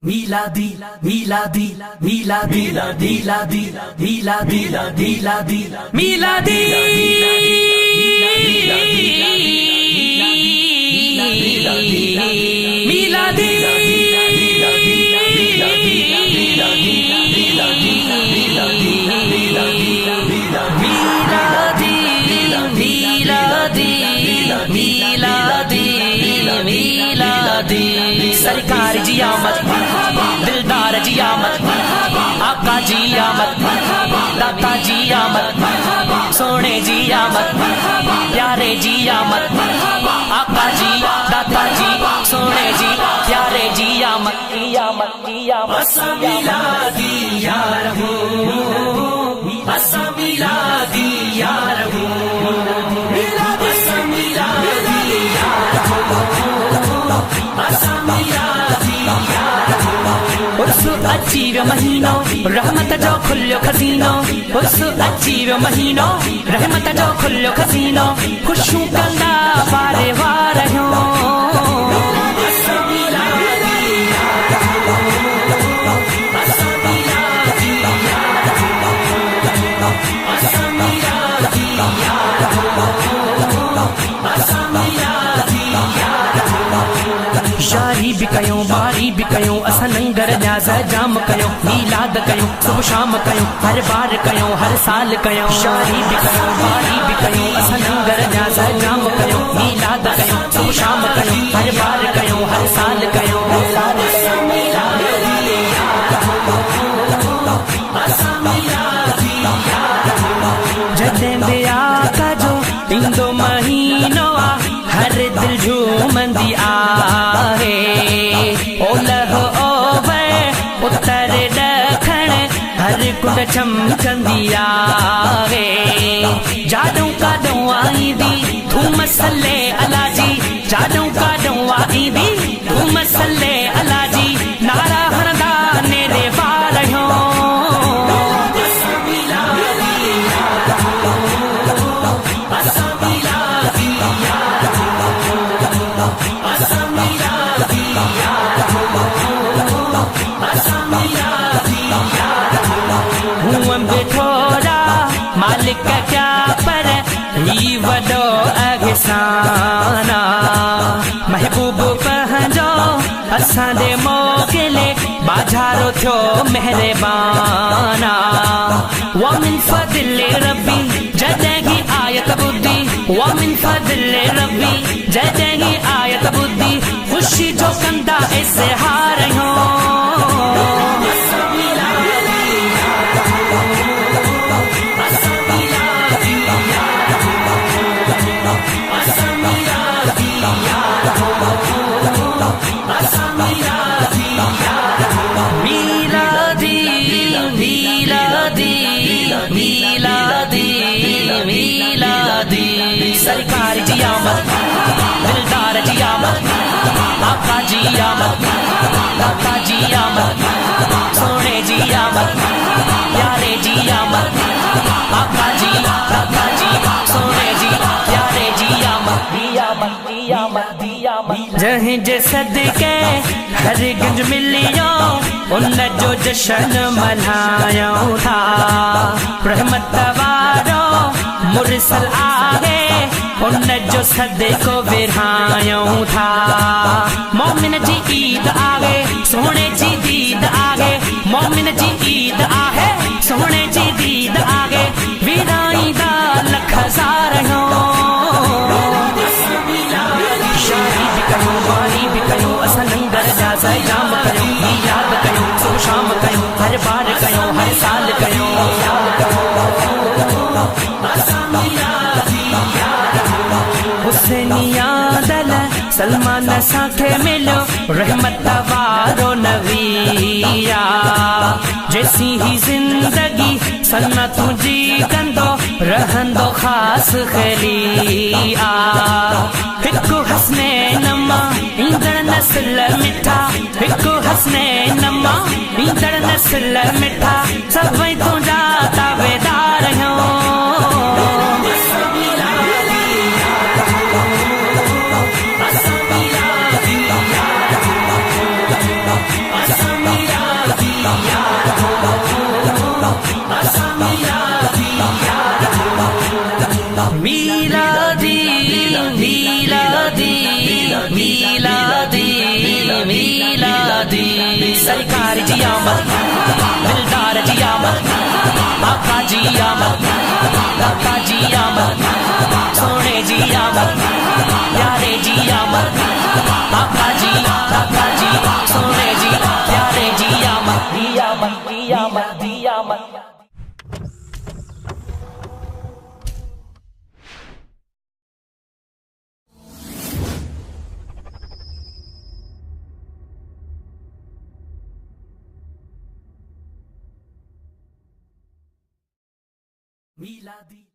Miladi, miladi, miladi, miladi, miladi, miladi, miladi, miladi, सरकार जी आमद, दिलदार जी आमद, आका जी आमद, दाता जी आमद, सोने जी आमद, प्यारे जी आमद, आका जी, दाता जी, सोने जी, प्यारे जी आमद, असा मिलादी यार हो, असा मिलादी यार हो, असा मिलादी यार हो, असा मिलादी यार हो। उस अजीब महीनो रहमत जो खुल्यो खजीनो, उस अजीब महीनो रहमत जो खुल्यो खजीनो, खुशू कंदा वारे वार हो। असा मिलादी यार हो, असा मिलादी यार हो, असा मिलादी यार हो, असा मिलादी यार हो। शारी भी कयो, बारी भी कयो, असा लंगर न्याज़ जाम कयो, मीलाद कयो, सुबह शाम कयो, हर बार कयो, हर साल कयो। शारी भी कयो, बारी भी कयो, असा लंगर न्याज़ जाम कयो, मीलाद कयो, सुबह शाम कयो, हर बार कयो, हर साल कयो। जॾहिं बि आका जो ईंदो महीनो आ, हर दिल झूमंदी आहे। ओलह ओभर उत्तर ॾखण हर कुंड चमकंदी आहे। जाॾों काॾों आईंदी धूम सल्ले अला जी, जाॾों काॾों आईंदी धूम सल्ले अला जी, नारा हणंदा नेरे वार हो। मालिक क्या पर ही वडो अहसाना, महबूब पंहिंजो असां दे मोकिले बाजारो थियो मेहरबाना। वमिन फज़िले रब्बी जॾहिं ही आयत ॿुधी, वमिन फज़िले रब्बी जॾहिं ही आयत ॿुधी, ख़ुशी जो कंदा इज़हार हो। सरकार जी आमद, दिलदार जी आमद, आका जी आमद, दाता जी आमद, सोने जी आमद, प्यारे जी आमद, आका जी, दाता जी, सोने जी, प्यारे जी आमद, जहीं जे सदके हर गंज मिलियो, उन जो जश्न मल्हायूं था। रहमत वारो मुरसल आहे, उन जो सदको विरहायूं था। मोमिन जी ईद आहे, सोने जी दीद आहे, मोमिन जी ईद आहे, सोने जी दीद आहे, विदाई दा लख हज़ार हो। शादी भी कयो, बारी भी कयो, असां लंगर न्याज़ जाम कयो, मीलाद कयो, सुबह शाम कयो, हर बार कयो, हर साल कयो। हुसैनिया दल सलमान साखे मिलो, रहमत वारो नबिया, जैसी ही जिंदगी सन्ना तुझी कंदो, रहंदो ख़ास ख़लिया। हिकु हसने नमा ईंदड़ नस्ल मिठा, हिकु हसने नमा ईंदड़ नस्ल मिठा, सभई तुंहिंजा ताबेदार हो। Asam मीलादी मीलादी मीलादी मीलादी सरकार जी आमद दिलदार जी आमद आका जी आमद दाता जी आमद सोने जी आमद प्यारे जी आमद आका जी दाता जी सोने जी प्यारे जी आमद आमद आमद आमद। मीलादी।